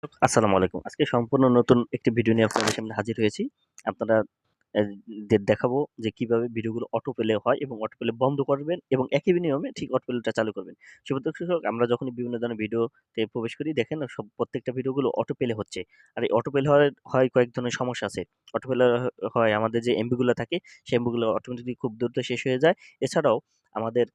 আসসালামু আলাইকুম। আজকে সম্পূর্ণ নতুন একটি ভিডিও নিয়ে আপনাদের সামনে হাজির হয়েছি। আপনারা অ্যা দেখাবো যে কিভাবে ভিডিওগুলো অটো প্লে হয় এবং অটো প্লে বন্ধ করবেন এবং একই নিয়মে ঠিক অটো প্লেটা চালু করবেন। সুপ্রিয় দর্শক, আমরা যখনই বিভিন্ন ধরনের ভিডিওতে প্রবেশ করি দেখেন প্রত্যেকটা ভিডিওগুলো অটো প্লে হচ্ছে। আর এই অটো প্লে হয় কয়েক ধরনের সমস্যা আছে। অটো প্লে হয় আমাদের যে এমবি গুলা থাকে সেই এমবি গুলো অটোমেটিক্যালি খুব দ্রুত শেষ হয়ে যায়। এছাড়াও আমাদের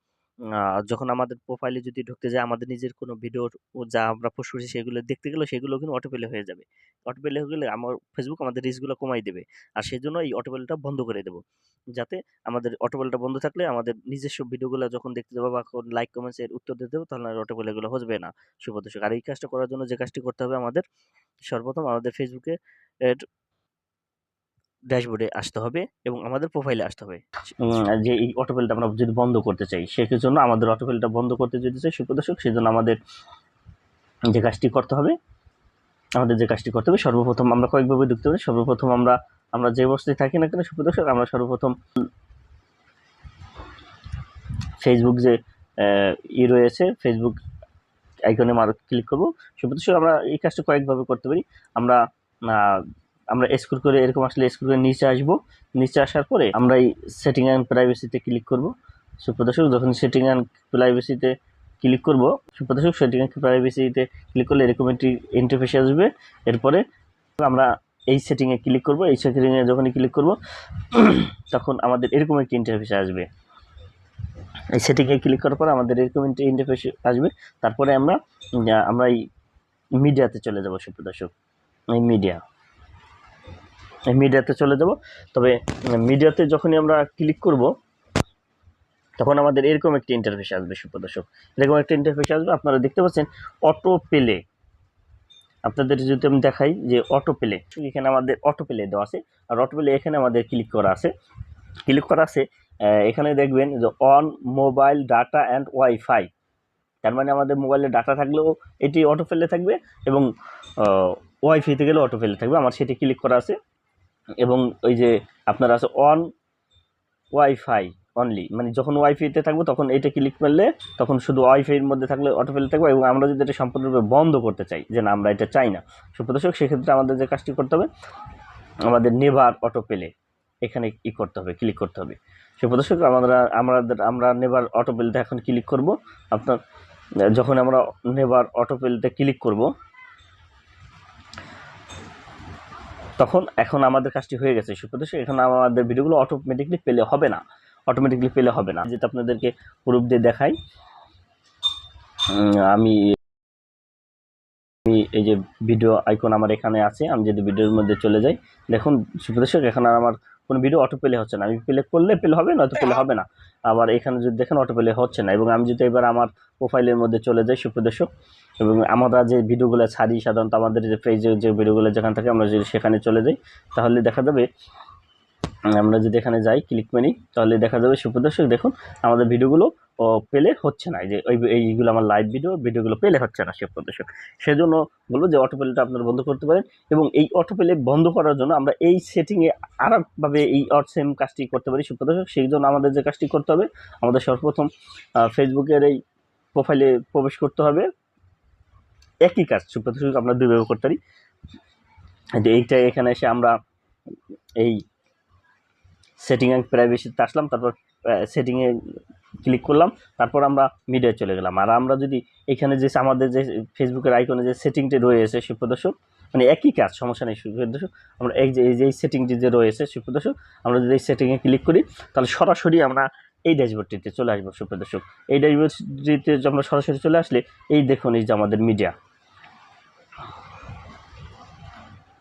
যখন আমাদের প্রোফাইলে যদি ঢুকতে যাই আমাদের নিজের কোনো ভিডিওর যা আমরা পোস্ট করছি সেগুলো দেখতে গেলেও সেগুলো কিন্তু অটো প্লে হয়ে যাবে। অটো প্লে হয়ে গেলে আমার ফেসবুক আমাদের রিচ গুলো কমায় দেবে। আর সেজন্য এই অটো প্লেটা বন্ধ করে দেব। যাতে আমাদের অটো প্লেটা বন্ধ থাকলে আমাদের নিজস্ব ভিডিওগুলা যখন দেখতে যাবো বা লাইক কমেন্টস এর উত্তর দিতে যাবো তখন আর অটো প্লে গুলো হবে না। শুভ দর্শক, আর এই কাজটা করার জন্য যে কাজটি করতে হবে আমাদের সর্বপ্রথম আমাদের ফেসবুকে এর ড্যাশবোর্ডে আসতে হবে এবং আমাদের প্রোফাইলে আসতে হবে। যে এই অটো প্লেটা আমরা যদি বন্ধ করতে চাই সেজন্য আমাদের অটো প্লেটা বন্ধ করতে যদি চাই সুপ্রিয় দর্শক, সেজন্য আমাদের যে কাজটি করতে হবে সর্বপ্রথম আমরা কয়েকভাবে ঢুকতে পারি। সর্বপ্রথম আমরা যে অবস্থায় থাকি না কেন সুপ্রিয় দর্শক, আমরা সর্বপ্রথম ফেসবুক যে রয়েছে ফেসবুক আইকনে ক্লিক করব। সুপ্রিয় দর্শক, আমরা এই কাজটা কয়েকভাবে করতে পারি। আমরা আমরা স্ক্রল করে এরকম আসলে স্ক্রল করে নিচে আসবো। নিচে আসার পরে আমরা এই সেটিং অ্যান্ড প্রাইভেসিতে ক্লিক করব। সুপ্রিয় দর্শক, যখন সেটিং অ্যান্ড প্রাইভেসিতে ক্লিক করব, সুপ্রিয় দর্শক সেটিং অ্যান্ড প্রাইভেসিতে ক্লিক করলে এরকম একটি ইন্টারফেস আসবে। এরপরে আমরা এই সেটিংয়ে ক্লিক করব। এই সেটিংয়ে যখনই ক্লিক করব তখন আমাদের এরকম একটি ইন্টারফেস আসবে। এই সেটিংয়ে ক্লিক করার পর আমাদের এরকম একটি ইন্টারফেস আসবে। তারপরে আমরা এই মিডিয়াতে চলে যাব। সুপ্রিয় দর্শক, এই মিডিয়াতে চলে যাব। তবে মিডিয়াতে যখনই আমরা ক্লিক করব তখন আমাদের এরকম একটি ইন্টারফেস আসবে। সুপ্রিয় দর্শক, এরকম একটা ইন্টারফেস আসবে। আপনারা দেখতে পাচ্ছেন অটো প্লে। আপনাদের যদি আমি দেখাই যে অটো প্লে, এখানে আমাদের অটো প্লে দেওয়া আছে। আর অটো প্লে এখানে আমাদের ক্লিক করা আছে। এখানে দেখবেন যে on mobile data and wifi. তার মানে আমাদের মোবাইলে ডাটা থাকলেও এটি অটো প্লে থাকবে এবং ওয়াইফাইতে গেলে অটো প্লে থাকবে। আমার সেটি ক্লিক করা আছে। এবং ওই যে আপনারা আছে অন ওয়াইফাই অনলি, মানে যখন ওয়াইফাইতে থাকবো তখন এটা ক্লিক করলে তখন শুধু ওয়াইফাইয়ের মধ্যে থাকলে অটো প্লে থাকবে। এবং আমরা যদি এটা সম্পূর্ণরূপে বন্ধ করতে চাই যে না আমরা এটা চাই না সুপ্রিয় দর্শক, সেক্ষেত্রে আমাদের যে কাজটি করতে হবে আমাদের নেভার অটো প্লে এখানে করতে হবে, ক্লিক করতে হবে। সুপ্রিয় দর্শক, আমরা নেভার অটো প্লেতে এখন ক্লিক করব। আপনার যখন আমরা নেভার অটো প্লেতে ক্লিক করব তখন এখন আমাদের কাজটি হয়ে গেছে। সুপ্রিয় দর্শক, এখন আমাদের ভিডিওগুলো অটোমেটিকলি প্লে হবে না। যেটা আপনাদেরকে প্রুফ দিয়ে দেখাই, আমি এই যে ভিডিও আইকন আমার এখানে আছে, আমি যদি ভিডিওর মধ্যে চলে যাই দেখুন সুপ্রিয় দর্শক, এখন আর আমার কোনো ভিডিও অটো প্লে হচ্ছে না। আমি প্লে করলে প্লে হবে, নয়তো প্লে হবে না। আবার এখানে যদি দেখেন অটো প্লে হচ্ছে না। এবং আমি যদি এবার আমার প্রোফাইলের মধ্যে চলে যাই সুপ্রিয় দর্শক, এবং আমরা যে ভিডিওগুলো ছাড়ি সাধারণত আমাদের যে পেজে যে ভিডিওগুলো যেখান থেকে আমরা যদি সেখানে চলে যাই তাহলে দেখা যাবে, আমরা যদি এখানে যাই ক্লিক করি তাহলে দেখা যাবে সুপ্রিয় দর্শক দেখুন আমাদের ভিডিওগুলো প্লে হচ্ছে না। যে এইগুলো আমার লাইভ ভিডিওগুলো প্লে হচ্ছে না সুপ্রিয় দর্শক। সেজন্য বলবো যে অটো প্লেটা আপনারা বন্ধ করতে পারেন। এবং এই অটো প্লে বন্ধ করার জন্য আমরা এই সেটিংয়ে আরেকভাবে এই সেম কাজটি করতে পারি সুপ্রিয় দর্শক। সেই জন্য আমাদের যে কাজটি করতে হবে, আমাদের সর্বপ্রথম ফেসবুকের এই প্রোফাইলে প্রবেশ করতে হবে। একই কাজ সুপ্রিয় দর্শক আমরা দুইভাবে করতে পারি। যে এইটা এখানে এসে আমরা এই সেটিং অ্যান্ড প্রাইভেসিতে আসলাম, তারপর সেটিংয়ে ক্লিক করলাম, তারপর আমরা মিডিয়ায় চলে গেলাম। আর আমরা যদি এখানে যে আমাদের যে ফেসবুকের আইকনে যে সেটিংটি রয়েছে সুপ্রিয় দর্শক, মানে একই কাজ, সমস্যা নেই সুপ্রিয় দর্শক। আমরা এই যে সেটিংটি যে রয়েছে সুপ্রিয় দর্শক, আমরা যদি এই সেটিংয়ে ক্লিক করি তাহলে সরাসরি আমরা এই ড্যাশবোর্ডটিতে চলে আসবো সুপ্রিয় দর্শক। এই ড্যাশবোর্ডটিতে আমরা সরাসরি চলে আসলে এই দেখুন এই যে আমাদের মিডিয়া,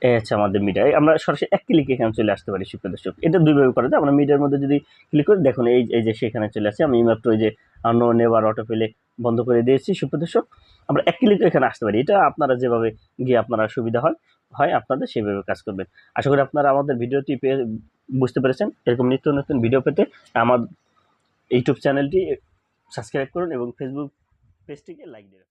এই হচ্ছে আমাদের মিডিয়ায় আমরা সরাসরি এক ক্লিকে এখানে চলে আসতে পারি সুপ্রিয় দর্শক। এটা দুইভাবে করা যায়। আমরা মিডিয়ার মধ্যে যদি ক্লিক করি দেখুন এই যে সেখানে চলে আসছে। আমি মাত্র ওই যে নো নেভার অটো প্লে বন্ধ করে দিয়েছি সুপ্রিয় দর্শক। আমরা এক ক্লিকে এখানে আসতে পারি। এটা আপনারা যেভাবে গিয়ে আপনারা সুবিধা হয় আপনাদের সেভাবে কাজ করবেন। আশা করি আপনারা আমাদের ভিডিওটি বুঝতে পেরেছেন। এরকম নিত্য নতুন ভিডিও পেতে আমার ইউটিউব চ্যানেলটি সাবস্ক্রাইব করুন এবং ফেসবুক পেজটিকে লাইক দিন।